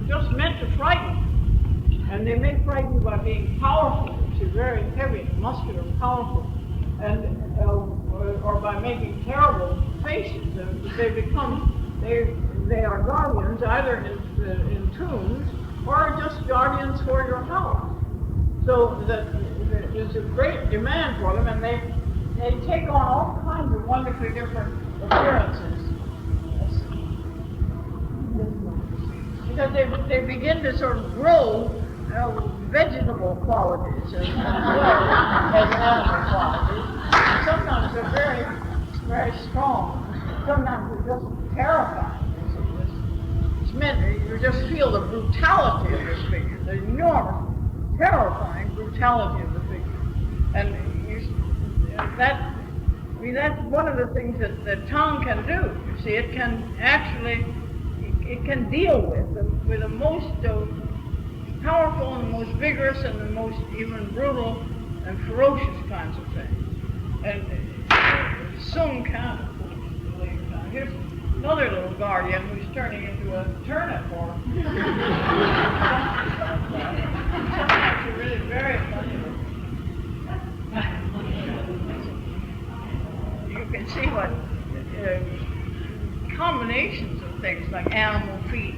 just meant to frighten. And they may frighten you by being powerful, which is very heavy, muscular, and powerful, and or by making terrible faces. They are guardians either in tombs or just guardians for your house. So there's a great demand for them, and they take on all kinds of wonderfully different appearances. Because they begin to sort of grow vegetable qualities as well as animal qualities. And sometimes they're very, very strong. Sometimes they're just terrifying. It's meant you just feel the brutality of this figure, the enormous, terrifying brutality of the figure. And that's one of the things that the tongue can do. You see, it can actually, it can deal with the most powerful and the most vigorous and the most even brutal and ferocious kinds of things. And Sung Khan, here's another little guardian who's turning into a turnip for him. Sometimes you're really very funny. You can see what combinations of things like animal feet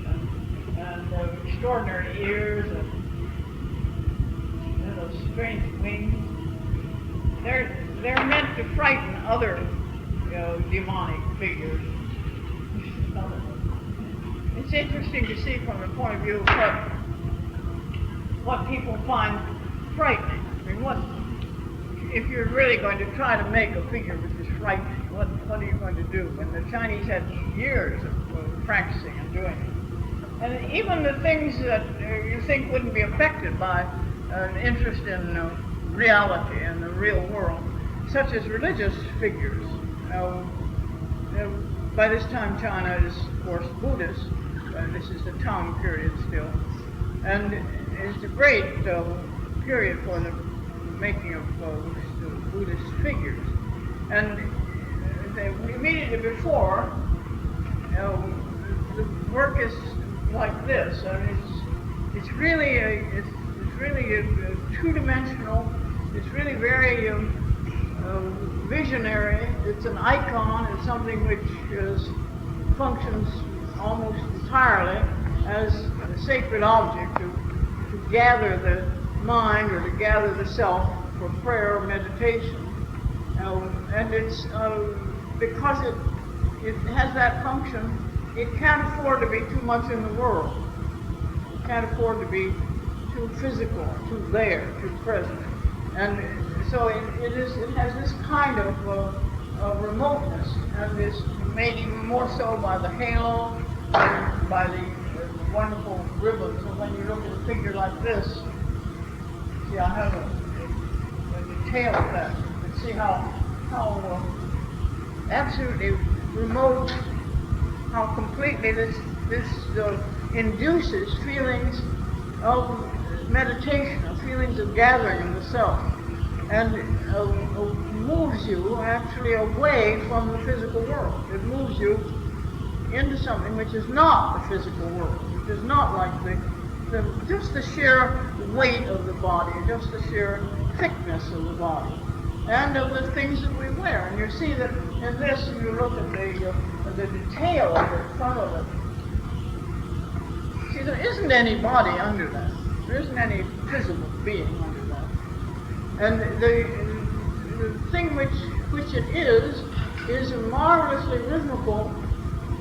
and extraordinary ears and those strange wings. They're meant to frighten other demonic figures. It's interesting to see from the point of view of what people find frightening. I mean, if you're really going to try to make a figure which is frightening, what are you going to do? And the Chinese had years of practicing and doing it. And even the things that you think wouldn't be affected by an interest in reality and the real world, such as religious figures. By this time, China is, of course, Buddhist. This is the Tang period still. And it's a great period for the making of Buddhist figures. And immediately before, the work is like this. I mean, it's really a two-dimensional. It's really very visionary. It's an icon. It's something which functions almost entirely as a sacred object to gather the mind or to gather the self for prayer or meditation. And it's because it has that function, it can't afford to be too much in the world. It can't afford to be too physical, too there, too present. And so it has this kind of remoteness, and is made even more so by the halo and by the wonderful ribbons. And when you look at a figure like this, see, I have a detail of that. You can see how absolutely remote, how completely this induces feelings of meditation, of feelings of gathering in the self, and moves you actually away from the physical world. It moves you into something which is not the physical world, which is not like just the sheer weight of the body, just the sheer thickness of the body, and of the things that we wear. And you see that in this, you look at the detail of the front of it. See, there isn't any body under that. There isn't any visible being under that. And the thing which it is a marvelously rhythmical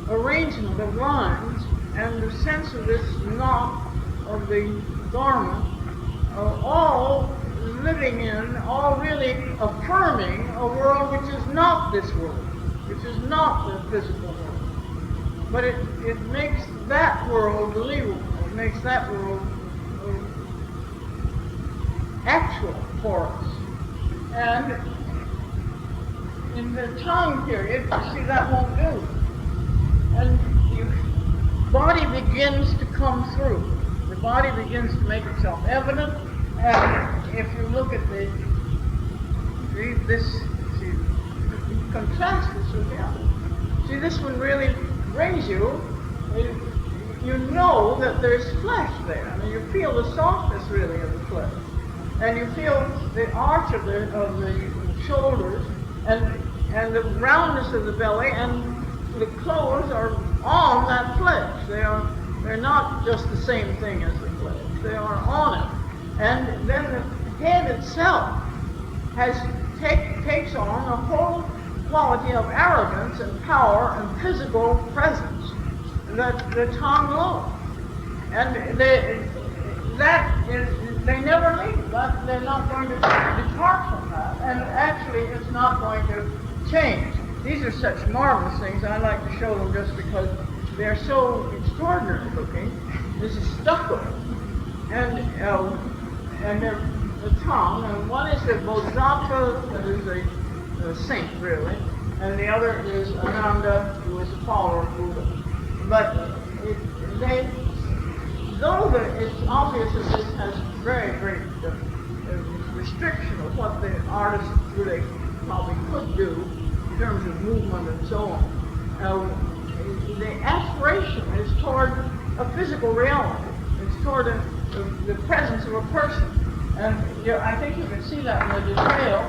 arrangement of lines, and the sense of this knot of the garment, all living in, all really affirming a world which is not this world, which is not the physical world. But it makes that world believable. It makes that world actual for us. And in the Tang period, you see, that won't do. And the body begins to come through. The body begins to make itself evident. And if you look at this, see, you contrast this with the other. See, this one really brings you, you know that there's flesh there. I mean, you feel the softness really of the flesh, and you feel the arch of the shoulders, and the roundness of the belly, and the clothes are on that flesh. They're not just the same thing as the flesh. They are on it, and then the head itself takes on a whole quality of arrogance and power and physical presence that the tongue loves. And they never leave. They're not going to depart from that. And actually, it's not going to change. These are such marvelous things. I like to show them just because they're so extraordinary looking. This is stucco. And they're the tongue. And one is the Bodhisattva, that is a saint, really. And the other is Ananda, who is a follower of Buddha. But though it's obvious that this has very great restriction of what the artist really probably could do in terms of movement and so on, the aspiration is toward a physical reality. It's toward the presence of a person. And I think you can see that in the detail.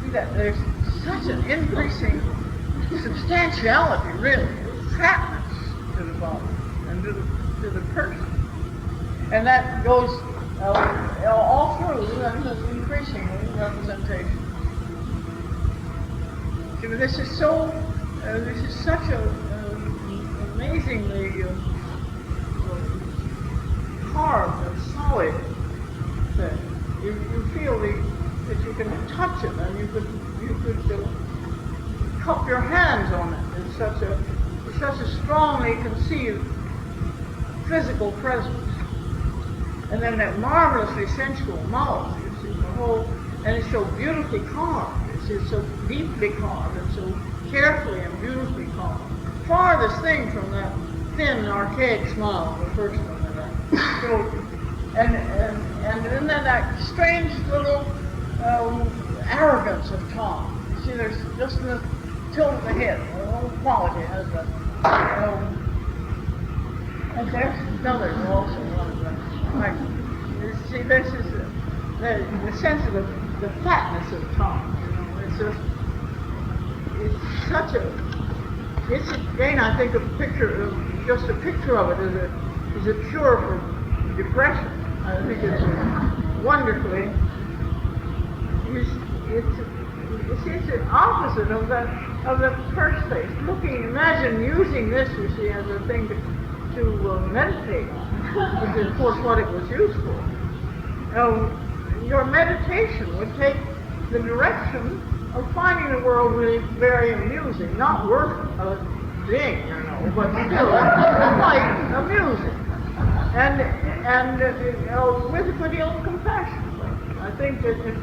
See that there's such an increasing substantiality, really, fatness to the body and to the person. And that goes all through the increasingly representation. See, but this is such an amazingly carved and solid thing. You feel that you can touch it, and you could cup your hands on it. It's such a strongly conceived physical presence. And then that marvelously sensual mouth, you see, the whole, and it's so beautifully carved. It's so deeply carved and so carefully and beautifully carved. Farthest thing from that thin, archaic smile of the first one that I showed you. And then that strange little arrogance of tongue. You see, there's just the tilt of the head. The whole quality has that. And there's another also one of them. Like, you see, this is the sense of the fatness of tongue. It's such a. It's again, I think, just a picture of it is a cure for depression. I think it's wonderfully. It's the opposite of the first phase. Imagine using this, you see, as a thing to meditate on, which is, of course, what it was used for. Your meditation would take the direction of finding the world really very amusing, not worth a thing, but still quite amusing, and with a good deal of compassion. I think that it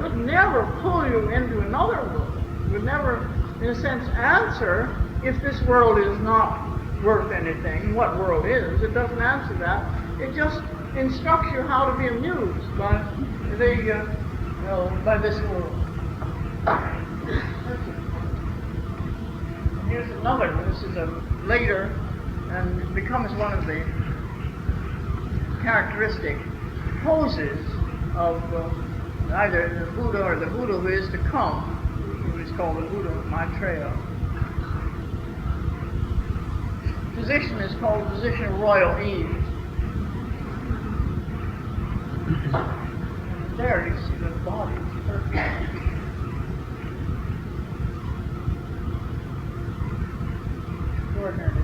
would never pull you into another world. It would never, in a sense, answer if this world is not worth anything. What world is? It doesn't answer that. It just instructs you how to be amused by this world. And here's another one. This is a later, and it becomes one of the characteristic poses of either the Buddha or the Buddha who is to come, who is called the Buddha Maitreya. Position is called the position of royal ease. There you see the body is perfect. Extraordinary.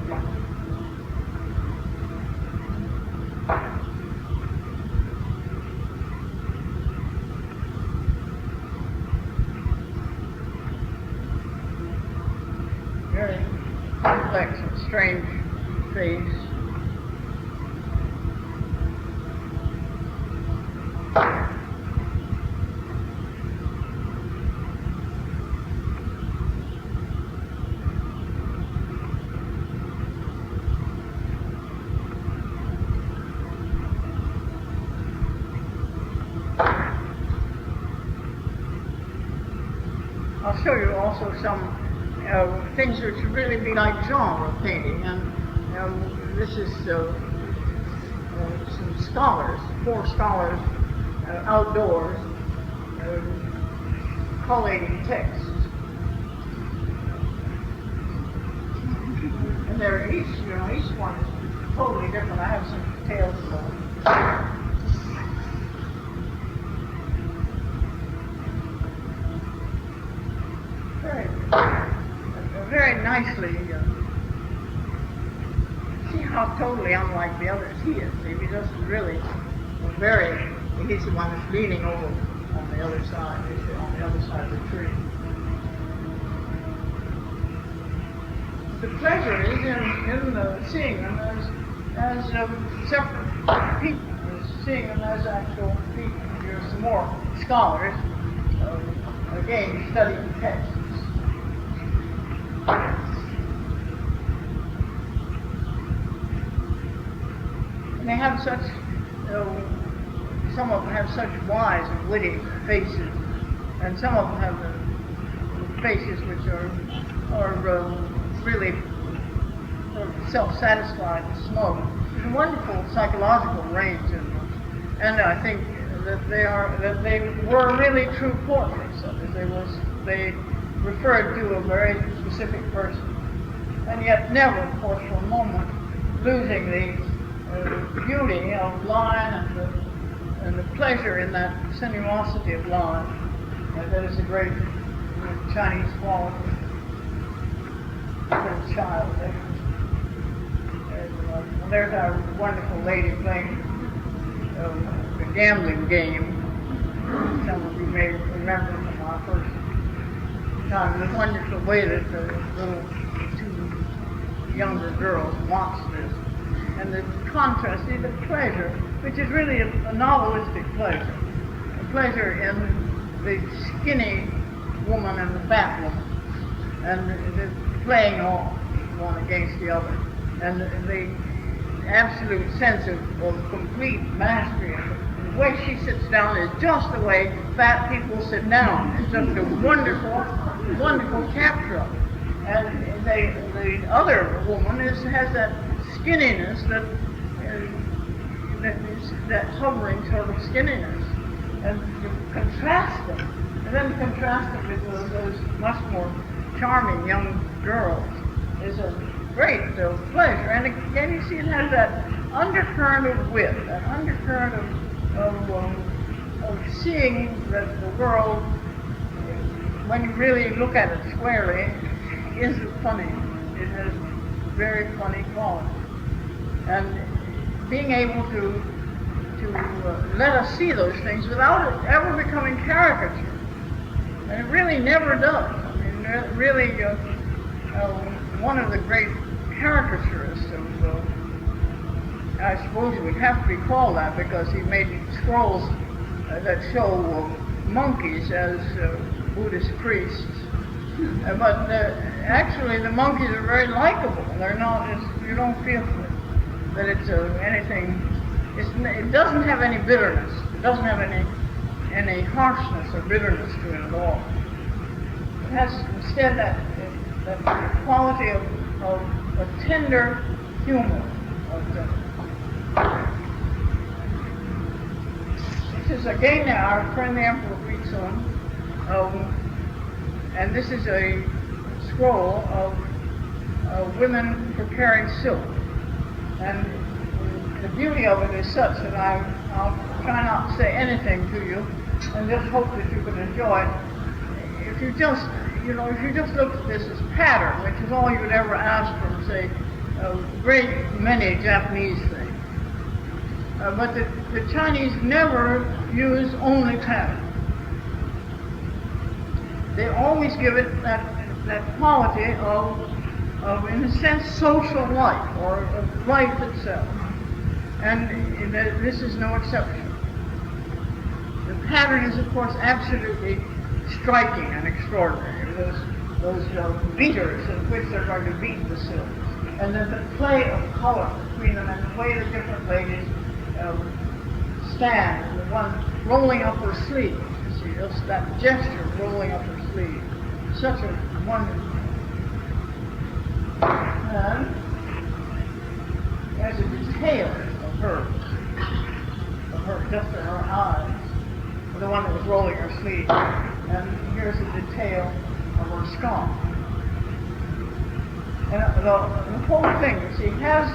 Very complex and strange face. I'll show you also some things which would really be like genre painting. And this is some scholars, 4 scholars outdoors, collating texts. And they're each one is totally different. I have some details of them. Very nicely. See how totally unlike the others he is. He doesn't really he's the one that's leaning over on the other side. He's on the other side of the tree. The pleasure is in seeing them as separate people, seeing them as actual people. Here's some more scholars, again, studying texts. And they have such, some of them have such wise and witty faces, and some of them have the faces which are really self-satisfied and smug. There's a wonderful psychological range in them, and I think that they were really true portraits of it. They referred to a very specific person, and yet never, of course, for a moment losing the beauty of line and the pleasure in that sinuosity of line. That is a great Chinese quality for a child. There's our wonderful lady playing a gambling game. Some of you may remember from our first time, the wonderful way that the little 2 younger girls watch this. And the contrast, see the pleasure, which is really a novelistic pleasure. A pleasure in the skinny woman and the fat woman. And the playing off one against the other. And the absolute sense of complete mastery. The way she sits down is just the way fat people sit down. It's just a wonderful, wonderful capture of it. And the other woman has that skinniness, that hovering sort of skinniness, and to contrast them, and then contrast them with those much more charming young girls is a great pleasure. And again, you see it has that undercurrent of wit, that undercurrent of seeing that the world, when you really look at it squarely, is funny. It has very funny quality. And being able to let us see those things without it ever becoming caricature. And it really never does. I mean, really, one of the great caricaturists of, I suppose it would have to be called that because he made scrolls that show monkeys as Buddhist priests. But actually, the monkeys are very likable. They're not, you don't feel that it's anything, it doesn't have any bitterness. It doesn't have any harshness or bitterness to it at all. It has instead that quality of a tender humor. This is again our friend the Emperor reads on. And this is a scroll of women preparing silk. And the beauty of it is such that I'll try not to say anything to you and just hope that you can enjoy it. If you just look at this as pattern, which is all you would ever ask from, say, a great many Japanese things. But the Chinese never use only pattern. They always give it that quality of, in a sense, social life, or of life itself. And this is no exception. The pattern is, of course, absolutely striking and extraordinary. Those beaters in which they're going to beat the silk. And then the play of color between them, and the way the different ladies stand, and the one rolling up her sleeve. You see, just that gesture, rolling up her sleeve. Such a wonderful. And there's a detail of her, just in her eyes, the one that was rolling her sleeve. And here's a detail of her scarf. And the whole thing, you see, has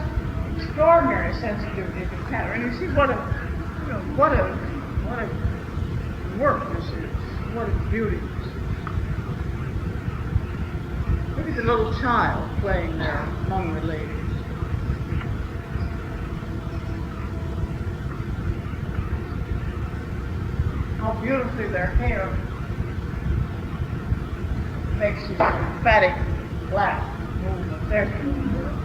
extraordinary sensitivity to pattern. And you see what a work this is, what a beauty this is. Look at the little child playing there among the ladies. How beautifully their hair makes this emphatic black movement. There's the girl.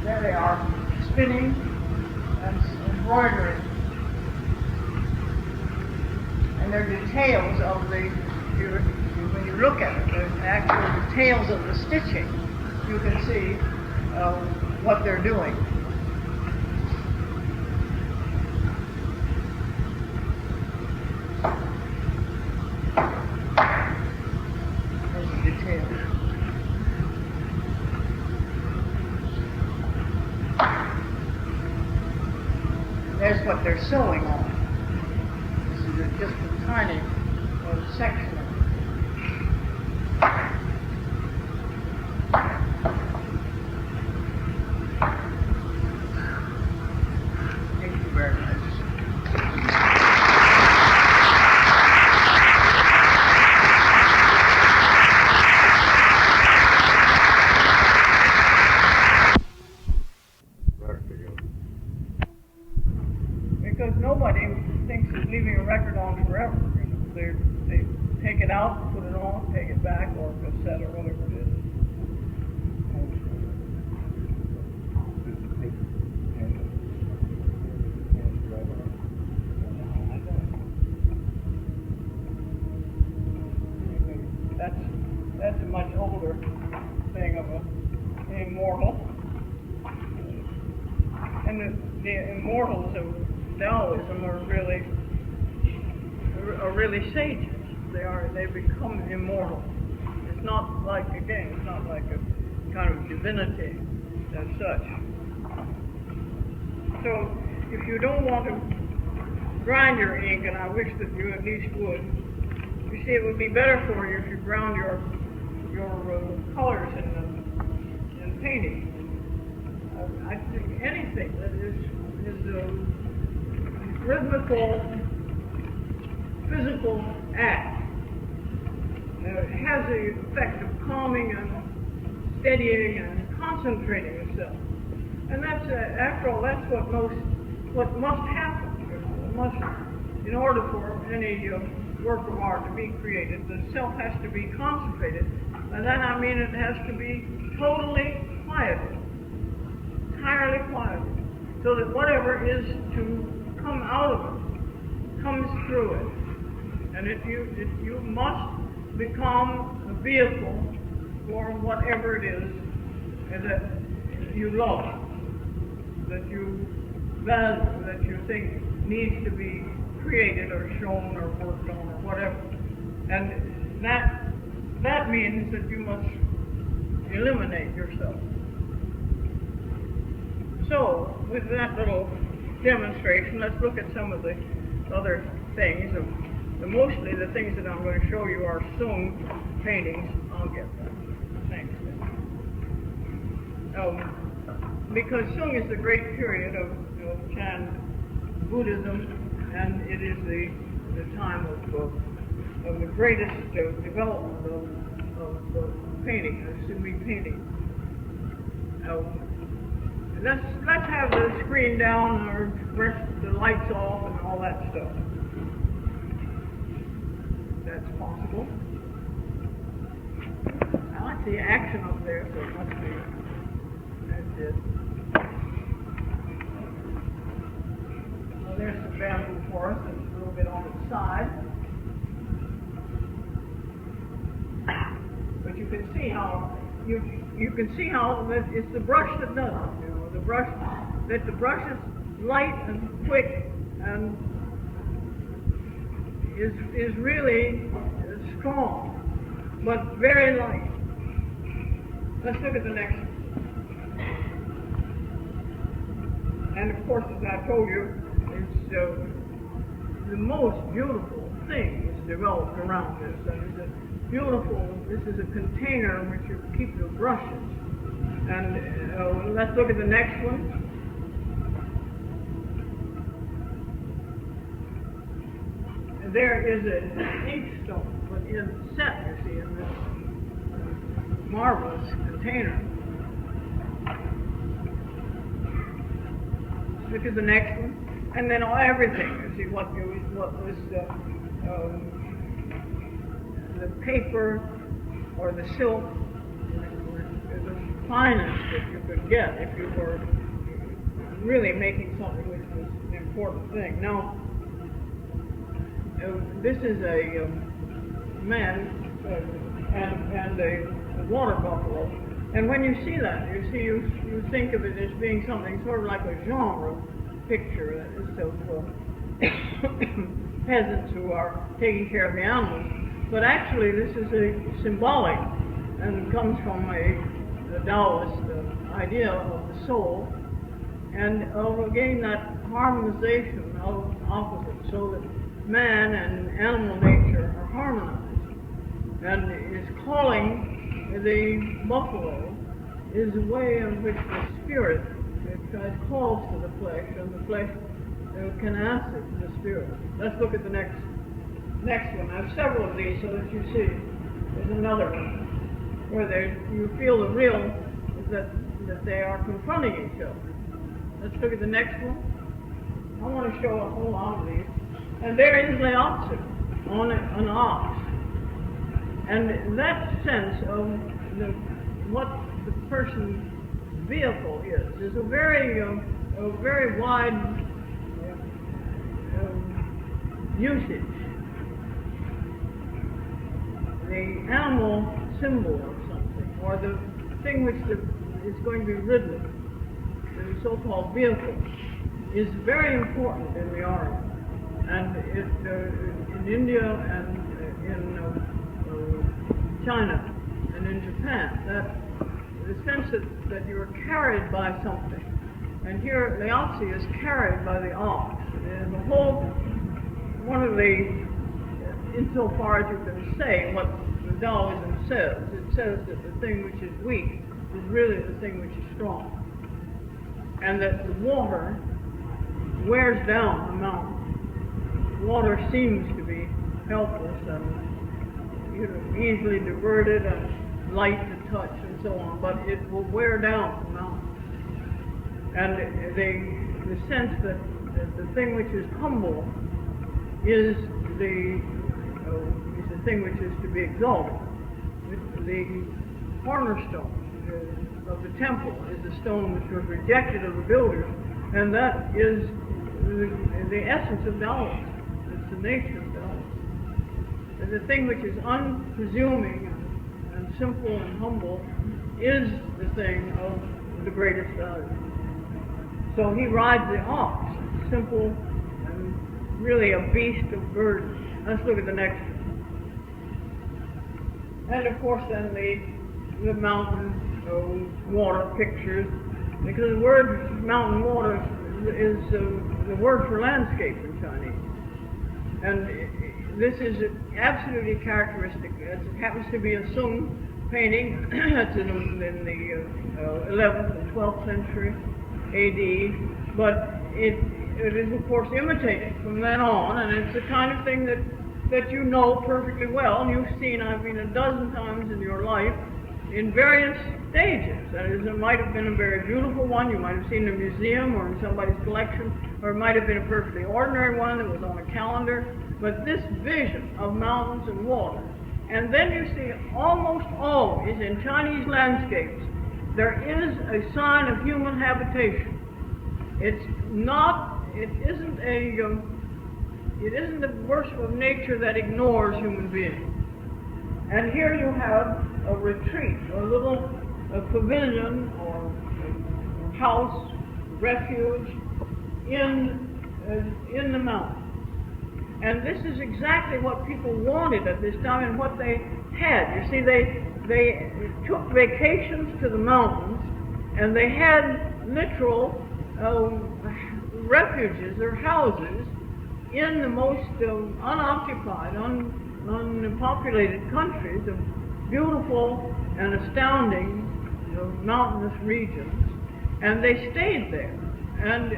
There they are, spinning and embroidering. And they're details of when you look at it, the actual details of the stitching, you can see what they're doing. There's the detail. There's what they're sewing on. This is just a tiny section of it. Thank you very much. Because nobody thinks of leaving a record on forever. You know, they take it out, put it on, take it back, or cassette or whatever it is. That's a much older thing of an immortal. And the immortals of Taoism are really sages. They become immortal. It's not like a kind of divinity as such. So if you don't want to grind your ink, and I wish that you at least would, you see, it would be better for you if you ground your colors in painting. I think anything that is rhythmical, physical act has the effect of calming and steadying and concentrating yourself. And that's, after all, that's what must happen. You know, in order for any work of art to be created, the self has to be concentrated. And then I mean it has to be totally quieted, entirely quieted, so that whatever is to come out of it comes through it. And you must become a vehicle for whatever it is that you love, that you value, that you think needs to be created or shown or worked on or whatever. And that means that you must eliminate yourself. So, with that little demonstration, let's look at some of the other things. Mostly the things that I'm going to show you are Sung paintings. I'll get that. Thanks. Because Sung is the great period of Chan Buddhism, and it is the time of the greatest development of painting, of Sumi painting. Let's have the screen down, or rest the lights off, and all that stuff. That's possible. I like the action up there, so it must be. That's it. Well, there's the bamboo forest. It's a little bit on its side. But you can see how that it's the brush that does it. You know, the brush is light and quick, and is really strong, but very light. Let's look at the next one. And of course, as I told you, it's the most beautiful thing is developed around this. And it's a beautiful, this is a container in which you keep your brushes. And let's look at the next one. And there is an inkstone, but in set, you see, in this marvelous container. Look at the next one, and then everything. You see what was the paper or the silk, the finest that you could get if you were really making something which was an important thing. Now, this is a man and a water buffalo. And when you see that, you think of it as being something sort of like a genre picture that is of peasants who are taking care of the animals. But actually, this is a symbolic, and comes from a Taoist idea of the soul, and of again that harmonization of opposites, so that man and animal nature are harmonized. And is calling the buffalo is a way in which the spirit calls to the flesh, and the flesh can answer to the spirit. Let's look at the next one. I have several of these so that you see. There's another one where you feel the real that they are confronting each other. Let's look at the next one. I want to show a whole lot of these. And there is Realism on an ox. And that sense of what the person's vehicle is a very wide usage. The animal symbol of something, or the thing which is going to be ridden, the so-called vehicle, is very important in the Orient. And in India and in China and in Japan, that the sense that you are carried by something. And here, Laozi is carried by the ox. And the whole, one of the, insofar as you can say what the Taoism says, it says that the thing which is weak is really the thing which is strong. And that the water wears down the mountain. Water seems to be helpless and easily diverted and light to touch and so on, but it will wear down the mountain. And the sense that the thing which is humble is the thing which is to be exalted. The cornerstone of the temple is the stone which was rejected of the builders, and that is the essence of Taoism. It's the nature of Taoism. The thing which is unpresuming and simple and humble is the thing of the greatest value. So he rides the ox, simple and really a beast of burden. Let's look at the next one. And of course then the mountain water pictures, because the word mountain water is the word for landscape in Chinese. And this is absolutely characteristic. It happens to be a Sung painting. It's in the 11th and 12th century A.D., but it is of course imitated from then on, and it's the kind of thing that you know perfectly well. You've seen, a dozen times in your life in various stages. That is, it might have been a very beautiful one. You might have seen in a museum or in somebody's collection, or it might have been a perfectly ordinary one that was on a calendar. But this vision of mountains and water, and then you see almost always in Chinese landscapes, there is a sign of human habitation. It isn't a worship of nature that ignores human beings. And here you have a retreat, a little pavilion or house, refuge in the mountain. And this is exactly what people wanted at this time and what they had. You see, they took vacations to the mountains, and they had literal refuges or houses in the most unoccupied, unpopulated countries of beautiful and astounding mountainous regions. And they stayed there and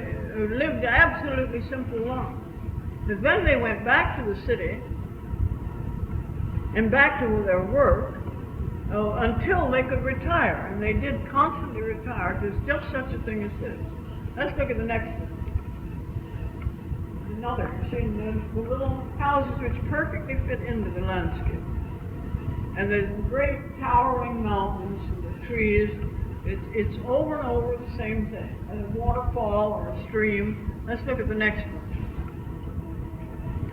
lived absolutely simple lives. And then they went back to the city and back to their work until they could retire. And they did constantly retire to just such a thing as this. Let's look at the next one. Another. You're seeing the little houses which perfectly fit into the landscape. And the great towering mountains and the trees. It's over and over the same thing. And a waterfall or a stream. Let's look at the next one.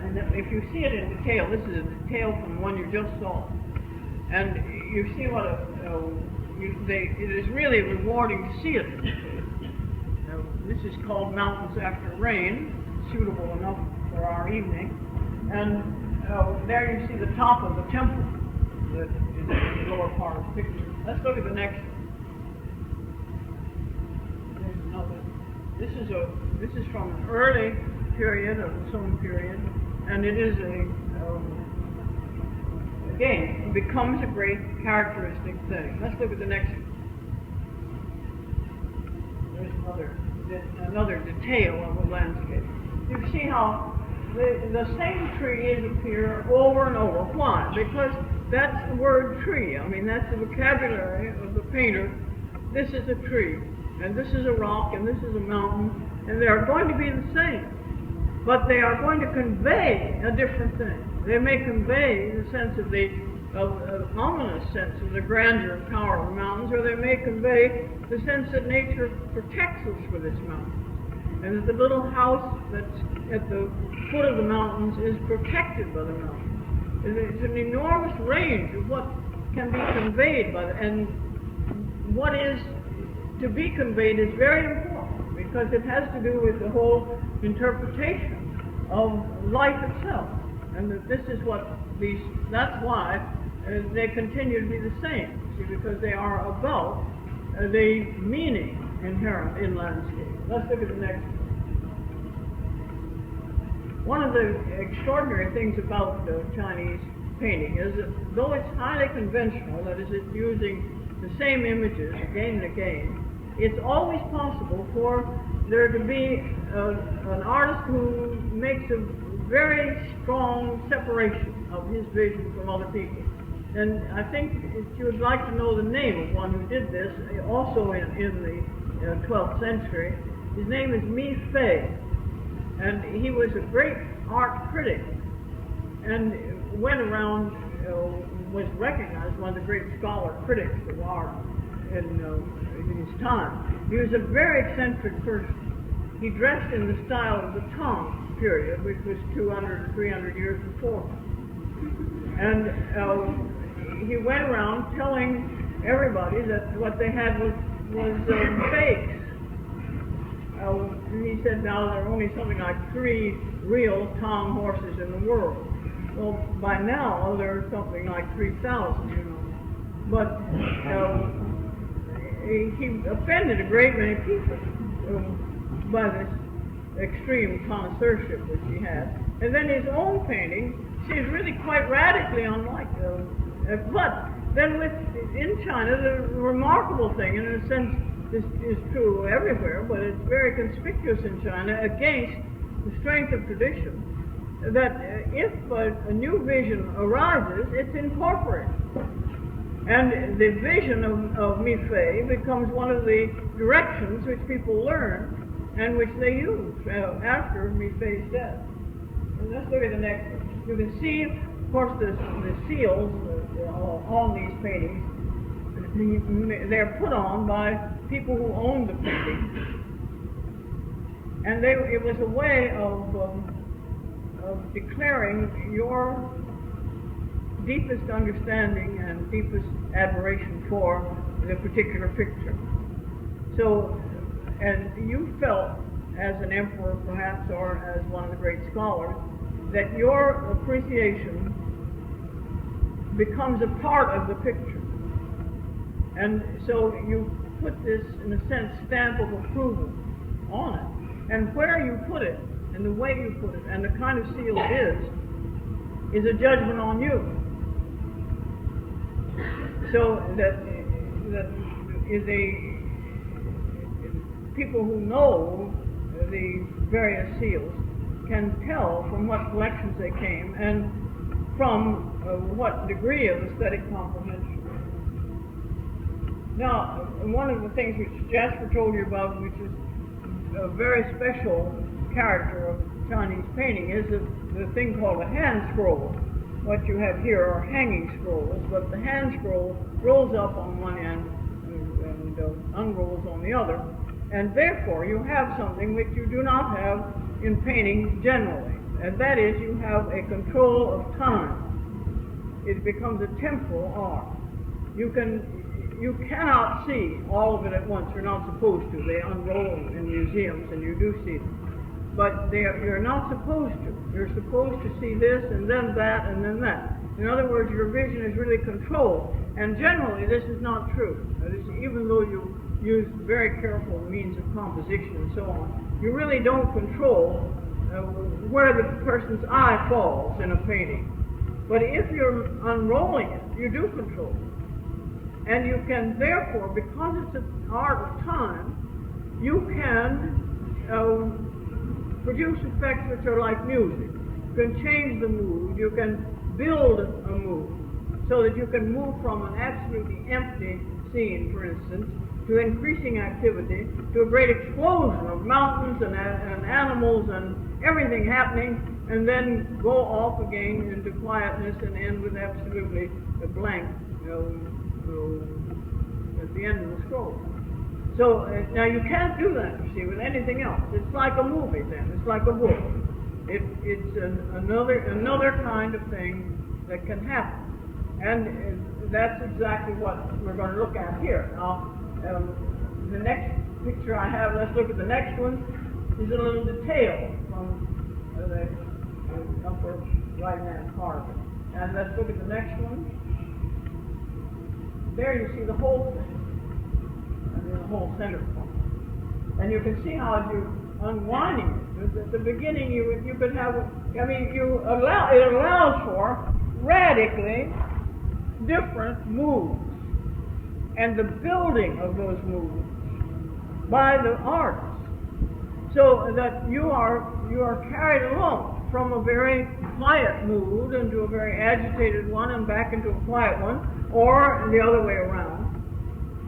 And if you see it in detail, this is a detail from the one you just saw. And you see what it is really rewarding to see it in detail. This is called Mountains After Rain, suitable enough for our evening. And there you see the top of the temple that is in the lower part of the picture. Let's look at the next one. There's another. This is from an early period, of the Song period, and it is again, it becomes a great characteristic thing. Let's look at the next one. There's another detail of the landscape. You see how the same trees appear over and over. Why? Because that's the word tree. I mean, that's the vocabulary of the painter. This is a tree, and this is a rock, and this is a mountain, and they are going to be the same. But they are going to convey a different thing. They may convey the sense of the ominous sense of the grandeur and power of the mountains, or they may convey the sense that nature protects us with its mountains, and that the little house that's at the foot of the mountains is protected by the mountains. It's an enormous range of what can be conveyed by and what is to be conveyed is very important, because it has to do with the whole interpretation of life itself, and that this is what that's why they continue to be the same, see, because they are about the meaning inherent in landscape. Let's look at the next one. One of the extraordinary things about Chinese painting is that though it's highly conventional, that is, it's using the same images again and again, it's always possible for there to be an artist who makes a very strong separation of his vision from other people. And I think if you would like to know the name of one who did this, also in the 12th century, his name is Mi Fei. And he was a great art critic and went around, was recognized one of the great scholar critics of art in his time. He was a very eccentric person. He dressed in the style of the Tang period, which was 200 or 300 years before. And he went around telling everybody that what they had was fakes. He said now there are only something like 3 real Tang horses in the world. Well, by now there are something like 3,000, you know. But he offended a great many people by this extreme connoisseurship which he had. And then his own painting, she's really quite radically unlike but then in China, the remarkable thing, and in a sense this is true everywhere, but it's very conspicuous in China against the strength of tradition, that if a new vision arises, it's incorporated. And the vision of Mi Fei becomes one of the directions which people learn and which they use after Mi Fei's death. And let's look at the next one. You can see, of course, the seals on these paintings. They're put on by people who owned the painting. And it was a way of declaring your deepest understanding and deepest admiration for the particular picture. So, and you felt, as an emperor perhaps, or as one of the great scholars, that your appreciation becomes a part of the picture. And so you put this, in a sense, stamp of approval on it. And where you put it, and the way you put it, and the kind of seal it is a judgment on you. So that is people who know the various seals can tell from what collections they came and from what degree of aesthetic comprehension. Now, one of the things which Jasper told you about, which is a very special character of Chinese painting, is the thing called a hand scroll. What you have here are hanging scrolls, but the hand scroll rolls up on one end and unrolls on the other. And therefore, you have something which you do not have in painting generally, and that is you have a control of time. It becomes a temporal art. You cannot see all of it at once. You're not supposed to. They unroll in museums, and you do see them. But you're not supposed to. You're supposed to see this, and then that, and then that. In other words, your vision is really controlled. And generally, this is not true. Even though you use very careful means of composition and so on, you really don't control where the person's eye falls in a painting. But if you're unrolling it, you do control it. And you can, therefore, because it's an art of time, you can produce effects which are like music. You can change the mood. You can build a mood so that you can move from an absolutely empty scene, for instance, to increasing activity, to a great explosion of mountains and animals and everything happening, and then go off again into quietness and end with absolutely a blank at the end of the scroll. So now you can't do that, you see, with anything else. It's like a movie then. It's like a book. It's another kind of thing that can happen. And that's exactly what we're going to look at here. Now, the next picture I have, let's look at the next one, is a little detail from the upper right-hand part. And let's look at the next one. There you see the whole thing, and the whole center point. And you can see how as you're unwinding it, at the beginning you could have, it allows for radically different moves, and the building of those moves by the artist, so that you are carried along from a very quiet mood into a very agitated one and back into a quiet one, or the other way around.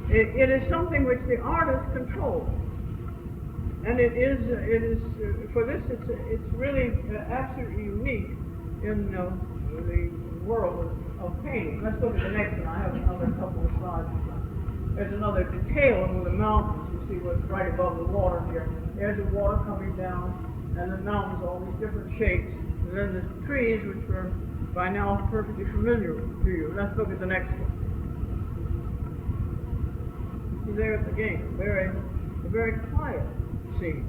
It is something which the artist controls, and it is for this it's really absolutely unique in the world of painting. Let's look at the next one. I have another couple of slides. There's another detail over the mountains. You see what's right above the water here. There's the water coming down, and the mountains, all these different shapes. And then the trees, which are by now perfectly familiar to you. Let's look at the next one. See there again, a very quiet scene.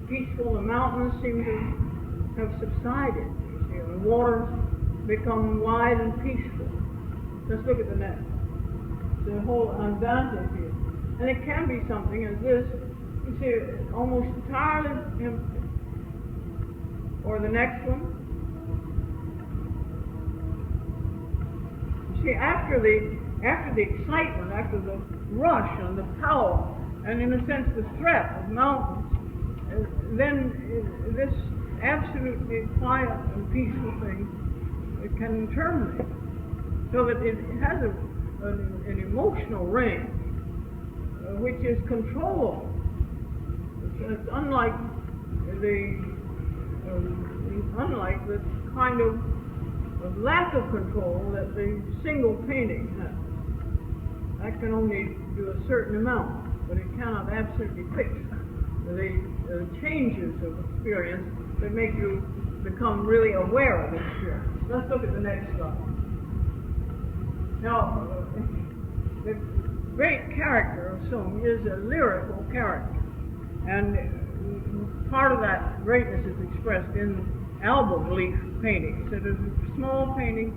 Peaceful. The mountains seem to have subsided. You see, and the waters become wide and peaceful. Let's look at the next. The whole andante here. And it can be something as this, you see, almost entirely empty. Or the next one. You see, after the excitement, after the rush and the power, and in a sense the threat of mountains, then this absolutely quiet and peaceful thing, it can terminate. So that it has an emotional range which is controllable. It's unlike the kind of lack of control that the single painting has. That can only do a certain amount, but it cannot absolutely fix the changes of experience that make you become really aware of experience. Let's look at the next slide. Now, the great character of Sung is a lyrical character, and part of that greatness is expressed in album leaf paintings. So there's a small painting.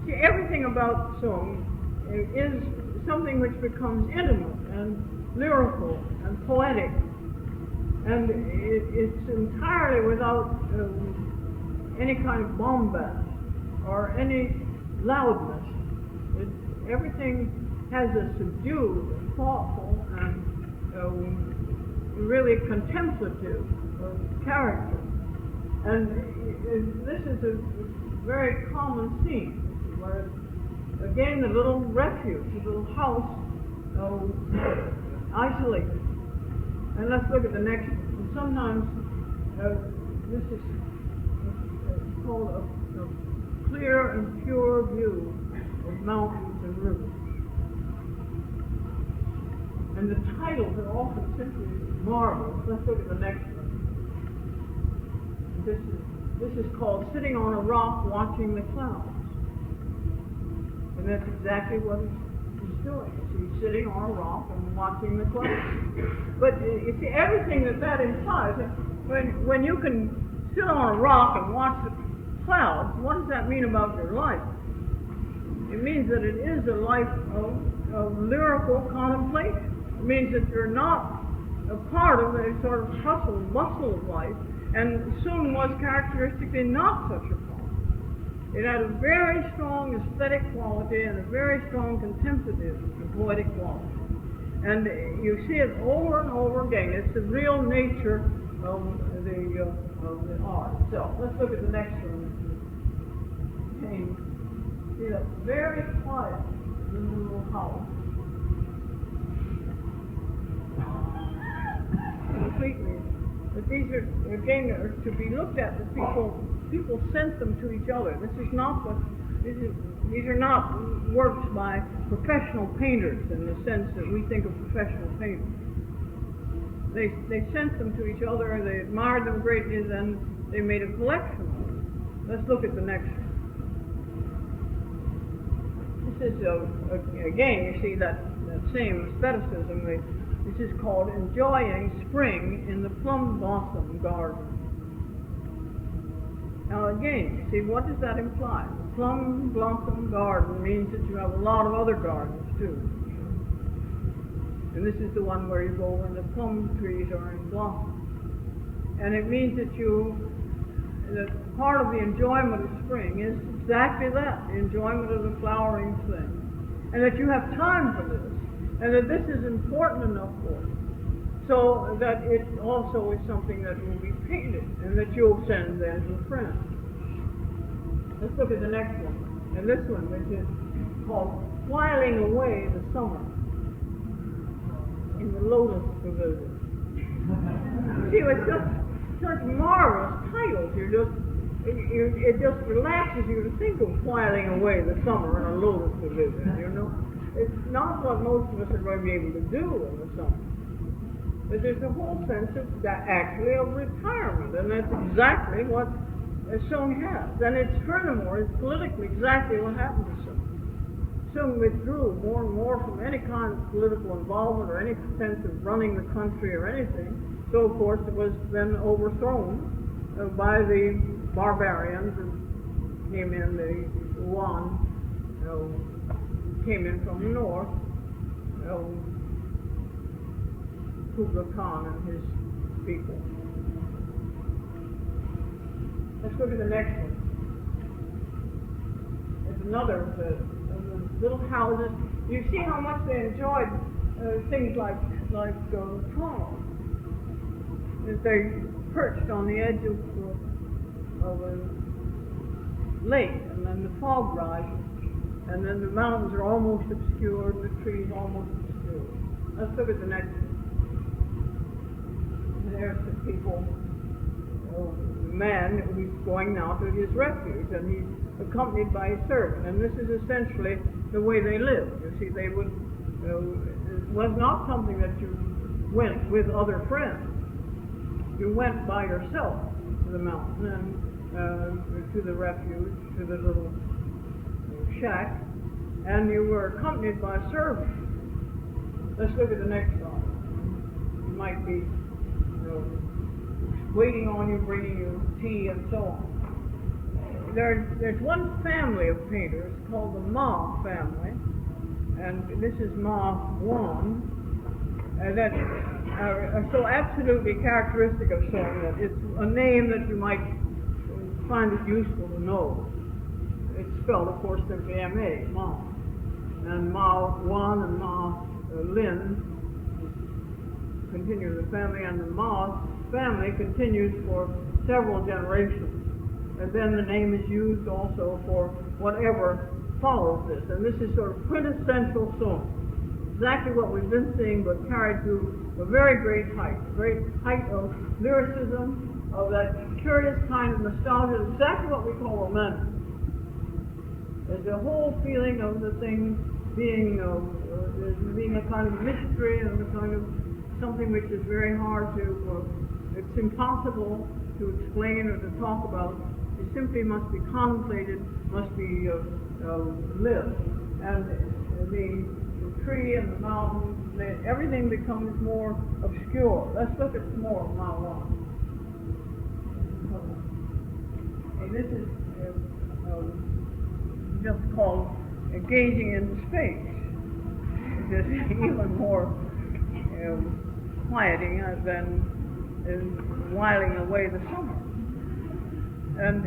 See, everything about Sung is something which becomes intimate and lyrical and poetic. And it's entirely without any kind of bombast or any loudness. Everything has a subdued and thoughtful and really contemplative character. And this is a very common theme, where again the little refuge, the little house, isolated. And let's look at the next one. And sometimes this is called a clear and pure view of mountains and rivers. And the titles are often simply marvelous. Let's look at the next one. This is called Sitting on a Rock Watching the Clouds. And that's exactly what he's doing. He's sitting on a rock and watching the clouds. But you see, everything that implies, when you can sit on a rock and watch the clouds, what does that mean about your life? It means that it is a life of lyrical contemplation. It means that you're not a part of a sort of hustle and bustle of life, and Sung was characteristically not such a part. It had a very strong aesthetic quality and a very strong contemplative and poetic quality. And you see it over and over again. It's the real nature of the art itself. Let's look at the next one. See that very quiet little house. Completely. But these are, again, are to be looked at. That people sent them to each other. These are not works by professional painters in the sense that we think of professional painters. They sent them to each other, and they admired them greatly, and then they made a collection of them. Let's look at the next one. This is, again, you see that same aestheticism. This is called Enjoying Spring in the Plum Blossom Garden. Now again, you see, what does that imply? The plum blossom garden means that you have a lot of other gardens too. And this is the one where you go when the plum trees are in blossom. And it means that part of the enjoyment of spring is exactly that, the enjoyment of the flowering thing. And that you have time for this. And that this is important enough for you, so that it also is something that will be painted and that you'll send then to friends. Let's look at the next one. And this one, which is called Whiling Away the Summer in the Lotus Pavilion. See, it's just such marvelous titles. It just relaxes you to think of whiling away the summer in a lotus pavilion, you know. It's not what most of us are going to be able to do in the summer. But there's a whole sense of that actually of retirement, and that's exactly what Sung has. And it's furthermore, it's politically exactly what happened to Sung. Sung withdrew more and more from any kind of political involvement or any sense of running the country or anything. So of course it was then overthrown by the barbarians who came in, the Yuan, came in from the north, Kublai Khan and his people. Let's go to the next one. There's another of the little houses. You see how much they enjoyed things like fog. As they perched on the edge of a lake, and then the fog rises. And then the mountains are almost obscured, and the trees almost obscured. Let's look at the next one. There's the people, the man who's going now to his refuge, and he's accompanied by his servant. And this is essentially the way they lived. You see, they would, it was not something that you went with other friends. You went by yourself to the mountain and to the refuge, to the little shack, and you were accompanied by a servant. Let's look at the next one. You might be waiting on you, bringing you tea, and so on. There's one family of painters called the Ma family, and this is Ma 1, and that are so absolutely characteristic of Song that it's a name that you might find it useful to know. It's spelled, of course, simply M-A, Ma. And Ma 1 and Ma Lin continue the family, and the Ma family continues for several generations. And then the name is used also for whatever follows this. And this is sort of quintessential Song. Exactly what we've been seeing, but carried to a very great height of lyricism, of that curious kind of nostalgia, exactly what we call romantic. There's a whole feeling of the thing being a kind of mystery and a kind of something which is very hard to, it's impossible to explain or to talk about. It simply must be contemplated, must be lived. And the tree and the mountain, everything becomes more obscure. Let's look at some more of Mount 1. And this is just called gazing into space. It's just even more quieting than whiling away the summer. And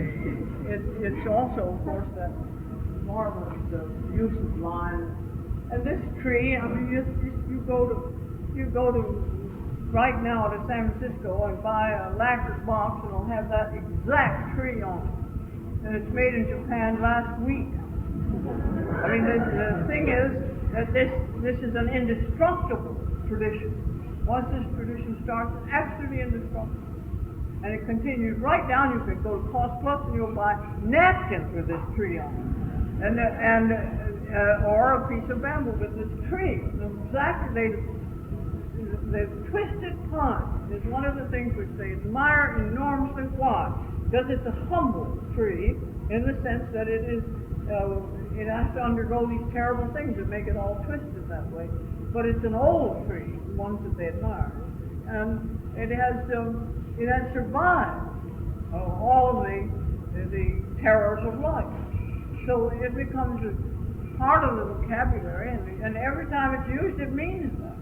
it's also, of course, that marvelous use of line. And this tree, I mean, you go to right now to San Francisco and buy a lacquered box, and it'll have that exact tree on it. And it's made in Japan last week. I mean, the thing is that this is an indestructible tradition. Once this tradition starts, it's absolutely indestructible. And it continues right down. You can go to Cost Plus and you'll buy napkins with this tree on it. Or a piece of bamboo with this tree. Exactly, the twisted pine is one of the things which they admire enormously. Why? Because it's a humble tree in the sense that it has to undergo these terrible things that make it all twisted that way. But it's an old tree, the ones that they admire, and it has survived all of the terrors of life. So it becomes part of the vocabulary, and every time it's used, it means that.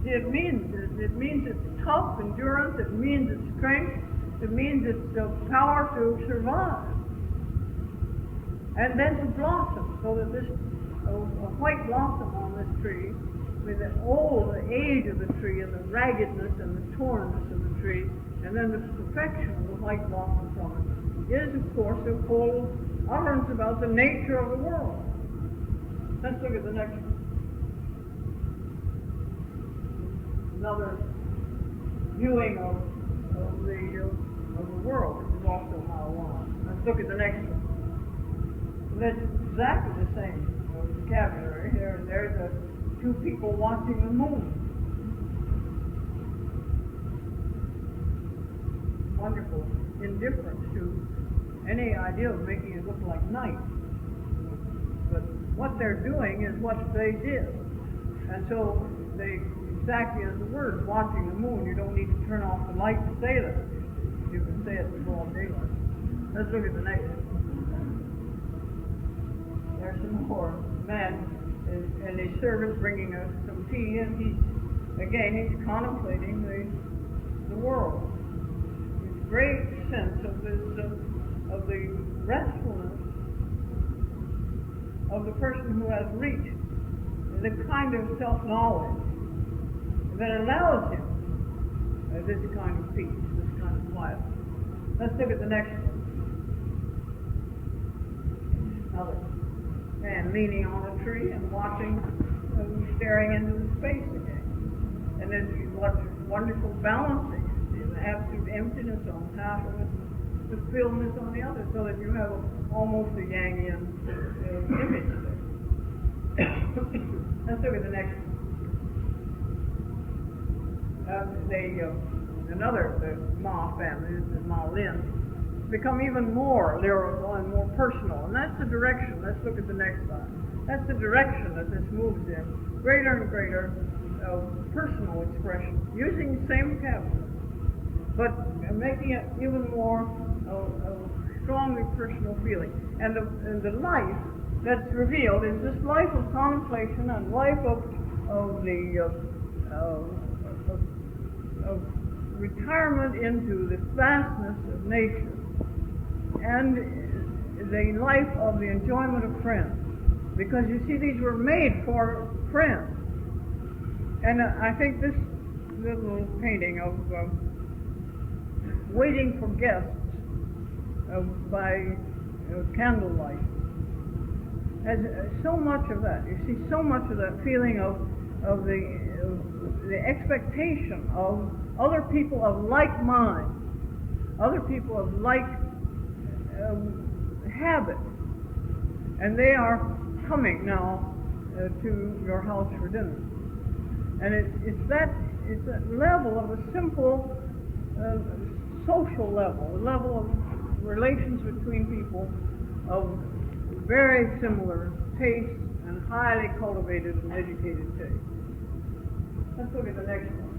It means its tough endurance. It means its strength. It means its power to survive, and then to blossom. So that this a white blossom on this tree, with the age of the tree and the raggedness and the tornness of the tree, and then the perfection of the white blossom from it, is of course a full utterance about the nature of the world. Let's look at the next one. Another viewing of the world, which is also how one. Let's look at the next one. That's exactly the same vocabulary here, and there's two people watching the moon. Wonderful indifference to any idea of making it look like night. But what they're doing is what they did. And so they, exactly as the word, watching the moon, you don't need to turn off the light to say that. You can say it in broad daylight. Let's look at the next one. There's some more. Man and his servant bringing us some tea, and he's contemplating the world. His great sense of the restfulness of the person who has reached the kind of self-knowledge that allows him this kind of peace, this kind of quiet. Let's look at the next one. Another man leaning on a tree and watching, staring into the space again. And then what wonderful balancing, the absolute emptiness on half of it, the stillness on the other, so that you have almost a Yangian image there. Let's look at the next one. The Ma family, this is Ma Lin, become even more lyrical and more personal, and that's the direction. Let's look at the next slide. That's the direction that this moves in. Greater and greater personal expression, using the same vocabulary. but making it even more strongly personal feeling. And the life that's revealed is this life of contemplation and life of retirement into the vastness of nature, and the life of the enjoyment of friends. Because you see, these were made for friends. And I think this little painting of waiting for guests by candlelight has so much of that. You see so much of that feeling of the expectation of other people of like mind, other people of like habit, and they are coming now to your house for dinner. And it's that level of a simple social level, a level of relations between people of very similar tastes and highly cultivated and educated taste. Let's look at the next one.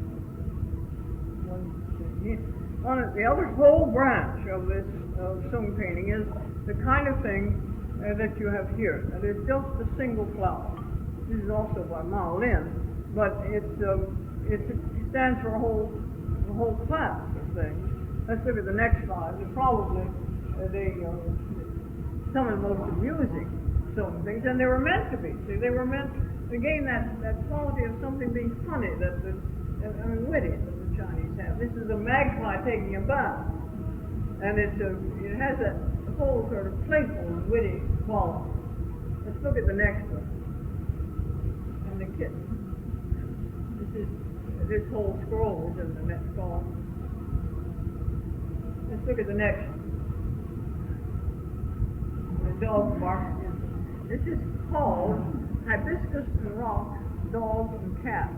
The other whole branch of this stone painting is the kind of thing that you have here. It is just a single flower. This is also by Mao Lin, but it stands for a whole class of things. Let's look at the next slide. They're probably some of the most amusing stone things, and they were meant to be. See, they were meant to gain that quality of something being funny, witty that the Chinese have. This is a magpie taking a bath, and it has that whole sort of playful and witty quality. Let's look at the next one. And the kitten. This whole scroll is in the next column. Let's look at the next one. The dog barking. This is called hibiscus and rock, dog and cat.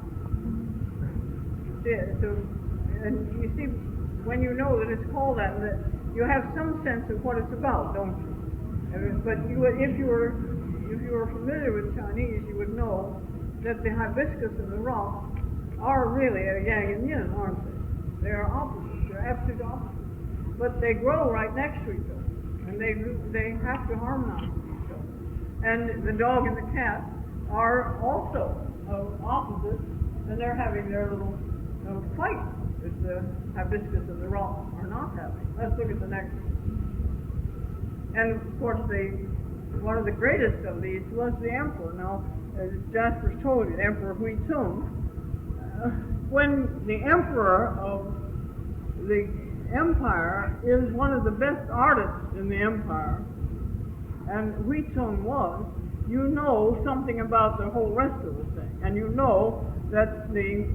And you see, when you know that it's called that you have some sense of what it's about, don't you? But if you were familiar with Chinese, you would know that the hibiscus and the rock are really a yang and yin, aren't they? They are opposites. They're absolute opposites. But they grow right next to each other, and they have to harmonize with each other. And the dog and the cat are also opposites, and they're having their little fight that the hibiscus and the rock are not having. Let's look at the next one. And of course, one of the greatest of these was the emperor. Now, as Jasper's told you, the Emperor Hui Tsung, when the emperor of the empire is one of the best artists in the empire, and Hui Tsung was, you know something about the whole rest of the thing, and you know that the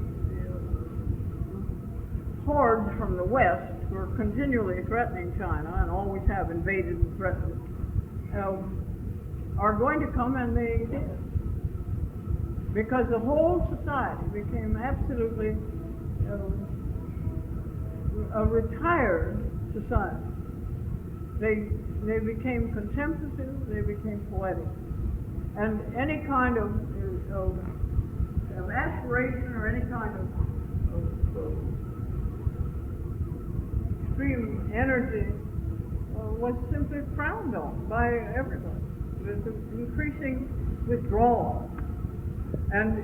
hordes from the west who are continually threatening China and always have invaded and threatened are going to come, and they did. Because the whole society became absolutely a retired society. They became contemplative, they became poetic. And any kind of aspiration or any kind of extreme energy was simply frowned on by everybody. There's an increasing withdrawal. And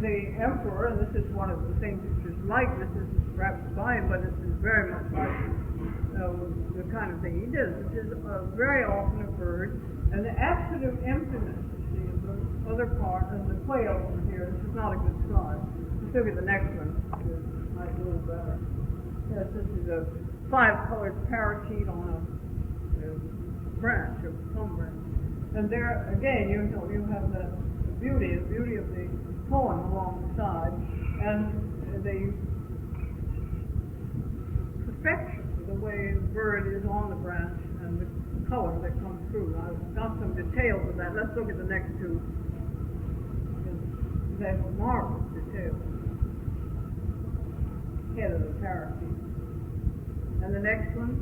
the emperor, and this is one of the things which is like, this is perhaps fine, but this is very much like the kind of thing he did, which is very often occurred, and the absolute emptiness, you see, of the other part, and the quail over here, this is not a good slide. Let's look at the next one, which is a little better. Yes, this is a 5-colored parakeet on a branch, a plum branch. And there, again, you have the beauty of the poem along the side, and the perfection of the way the bird is on the branch and the color that comes through. I've got some details of that. Let's look at the next two. They have marvelous details. Head of the parakeet. And the next one,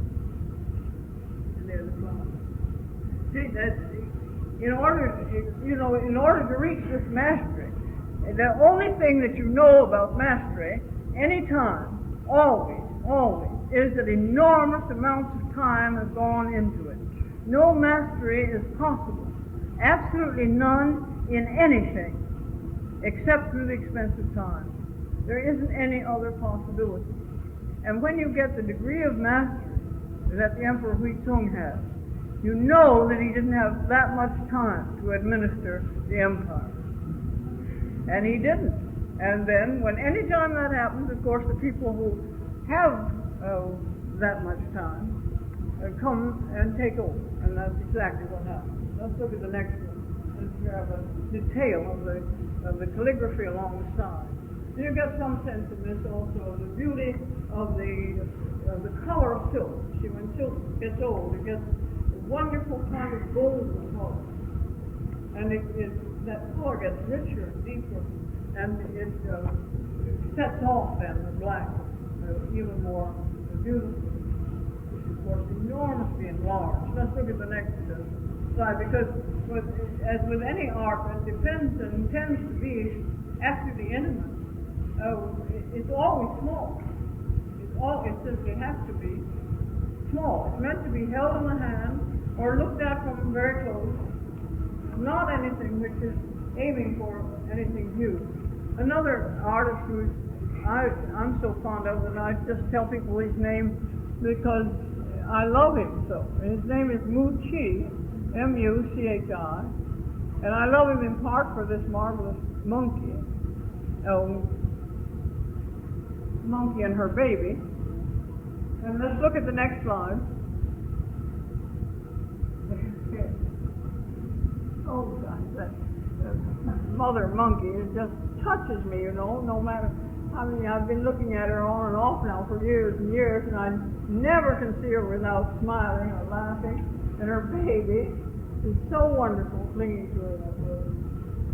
and there's the flower. See, in order to reach this mastery, the only thing that you know about mastery, anytime, always, is that enormous amounts of time have gone into it. No mastery is possible, absolutely none in anything, except through the expense of time. There isn't any other possibility. And when you get the degree of mastery that the Emperor Huizong has, you know that he didn't have that much time to administer the empire. And he didn't. And then, when any time that happens, of course, the people who have that much time come and take over. And that's exactly what happens. Let's look at the next one. Let's have a detail of the calligraphy along the side. You get some sense in this also of the beauty of the color of silk. See, when silk gets old, it gets a wonderful kind of golden color. And that color gets richer and deeper, and it sets off then the black even more beautiful, which is, of course, enormously enlarged. Let's look at the next slide, because as with any art that depends and tends to be absolutely intimate, it's always small. It simply has to be small. It's meant to be held in the hand or looked at from very close. Not anything which is aiming for anything huge. Another artist who I'm so fond of that I just tell people his name because I love him so. His name is Mu Chi, M-U-C-H-I, and I love him in part for this marvelous monkey and her baby. And let's look at the next slide. Oh gosh, that mother monkey, it just touches me, you know, no matter. I mean, I've been looking at her on and off now for years and years, and I never can see her without smiling or laughing. And her baby is so wonderful clinging to her that way.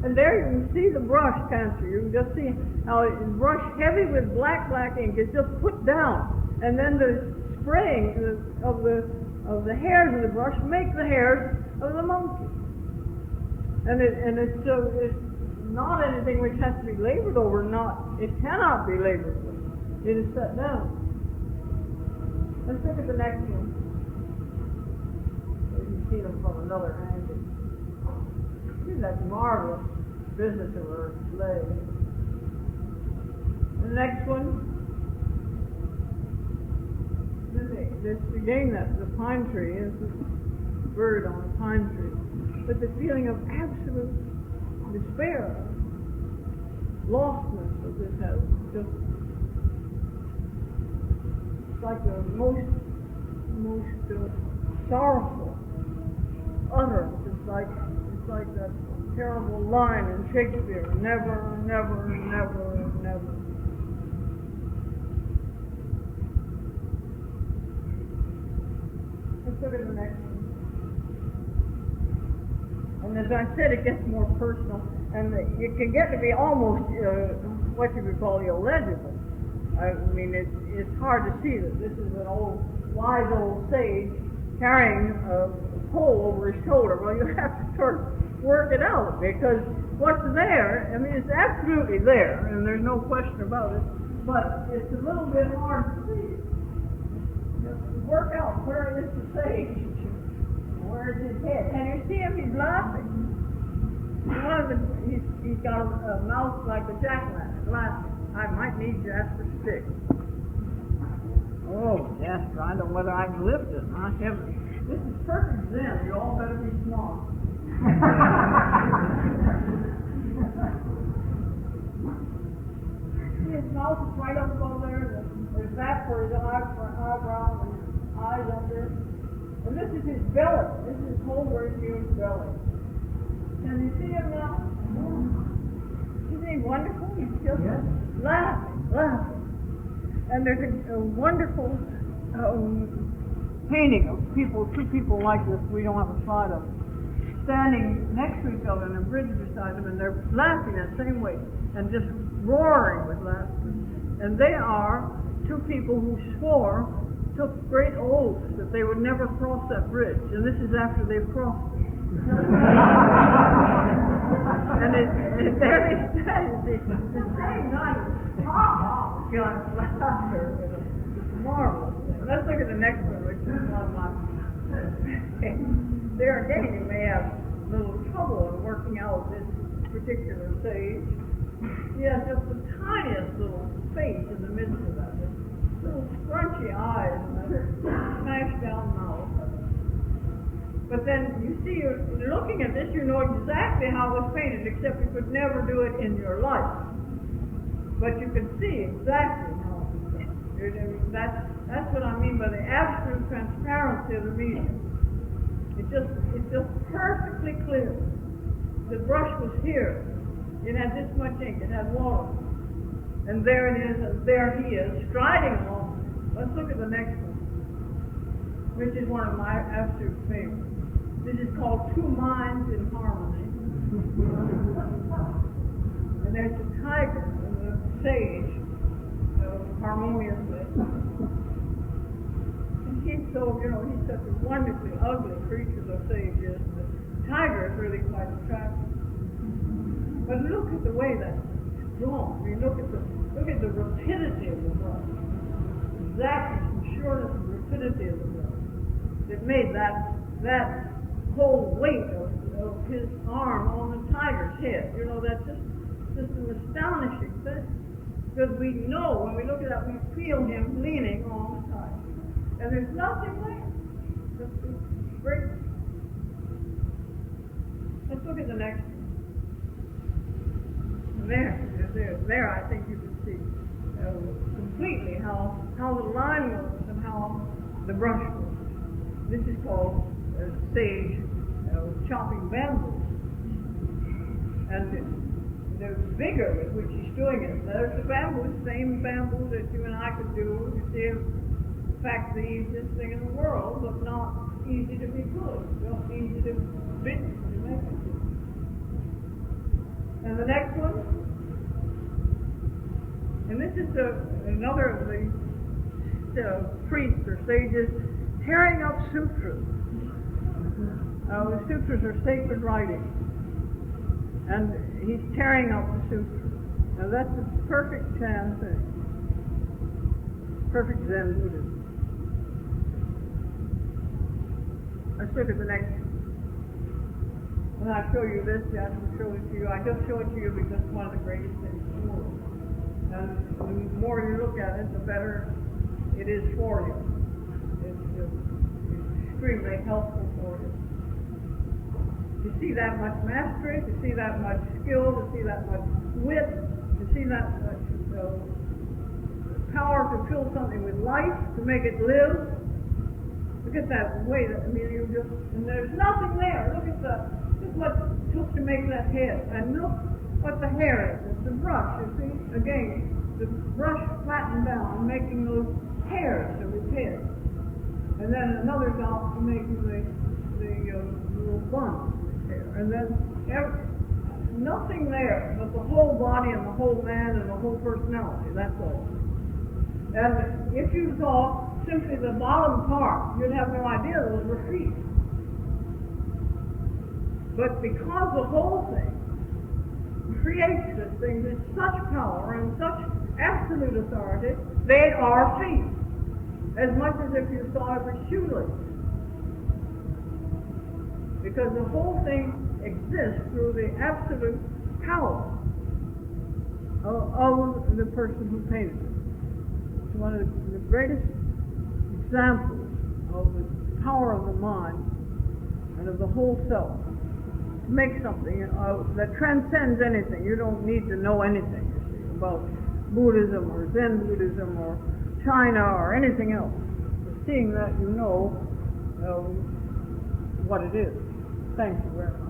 And there you can see the brush, can't you? You can just see how it's brush heavy with black ink is just put down. And then the spraying of the hairs of the brush make the hairs of the monkey. And it's not anything which has to be labored over. It cannot be labored over. It is set down. Let's look at the next one. You can see them from another angle. See that marvelous business of her leg. The next one. This again, that's the pine tree. Is the bird on a pine tree. But the feeling of absolute despair, lostness that this has, just like the most sorrowful utterance. It's like that terrible line in Shakespeare: never, never, never, never. Let's look at the next one. And as I said, it gets more personal, and it can get to be almost what you could call illegible. I mean, it's hard to see that this is an wise old sage carrying a pole over his shoulder. Well, you have to sort of work it out, because what's there, I mean, it's absolutely there, and there's no question about it, but it's a little bit hard to see. Just work out where is the sage. Where's his head? And you see him, he's laughing. He's got a mouth like a jack-o'-lantern, laughing. I might need Jasper's stick. Oh, Jasper, I don't know whether I can lift it. My heavens. This is perfect zen. You all better be smart. See, his mouth is right up above there. There's that for his eyebrow and his eyes under. And this is his belly. This is his whole very huge belly. Can you see him now? Isn't he wonderful? He's just laughing. And there's a wonderful painting of two people like this. We don't have a slide of them. Standing next to each other in a bridge beside them, and they're laughing that same way and just roaring with laughter. And they are two people who took great oaths that they would never cross that bridge, and this is after they've crossed it. And there they stand, the same night, laughter, the next one, which is one of my. There again, you may have a little trouble in working out this particular sage. He has just the tiniest little face in the midst of that. Little scrunchy eyes and a smashed down mouth. But then you see, you're looking at this, you know exactly how it was painted, except you could never do it in your life. But you can see exactly how it was done. That's what I mean by the absolute transparency of the medium. It's just perfectly clear. The brush was here. It had this much ink. It had water. And there it is, and there he is, striding along. Let's look at the next one, which is one of my absolute favorites. This is called Two Minds in Harmony. And there's the tiger and the sage harmoniously. And he's so, he's such a wonderfully ugly creature, the sage is. The tiger is really quite attractive. But look at the way that's drawn. I mean, look at the rapidity of the brush. Exactness and sureness and rapidity of the brush. It made that whole weight of his arm on the tiger's head. That's just an astonishing thing. Because we know, when we look at that, we feel him leaning on the tiger. And there's nothing there. Just great. Let's look at the next one. There, I think you can see completely how the line works and how the brush works. This is called sage chopping bamboo. And the vigor with which he's doing it, there's the bamboo, same bamboo that you and I could do. You see, in fact, the easiest thing in the world, but not easy to be good, just easy to make it. And the next one, and this is another of the priests or sages tearing up sutras. The sutras are sacred writings, and he's tearing up the sutras. Now that's a perfect Chan thing, perfect Zen Buddhism. Let's look at the next one. When I show you this, I can show it to you. I just show it to you because it's one of the greatest things in the world. And the more you look at it, the better it is for you. It's extremely helpful for you. To see that much mastery, to see that much skill, to see that much wit, to see that much power to fill something with life, to make it live. Look at that way that, and there's nothing there. Look at what it took to make that head. And look what the hair is. It's the brush, you see? Again, the brush flattened down, making those hairs of his head. And then another dot for making the little bun of his hair. And then nothing there but the whole body and the whole man and the whole personality. That's all. And if you saw simply the bottom part, you'd have no idea those were feet. But because the whole thing creates this thing with such power and such absolute authority, they are feet. As much as if you saw it with shoelaces. Because the whole thing exists through the absolute power of the person who painted it. It's one of the greatest examples of the power of the mind and of the whole self. Make something that transcends anything. You don't need to know anything, you see, about Buddhism or Zen Buddhism or China or anything else. But seeing that, you know what it is. Thank you very much.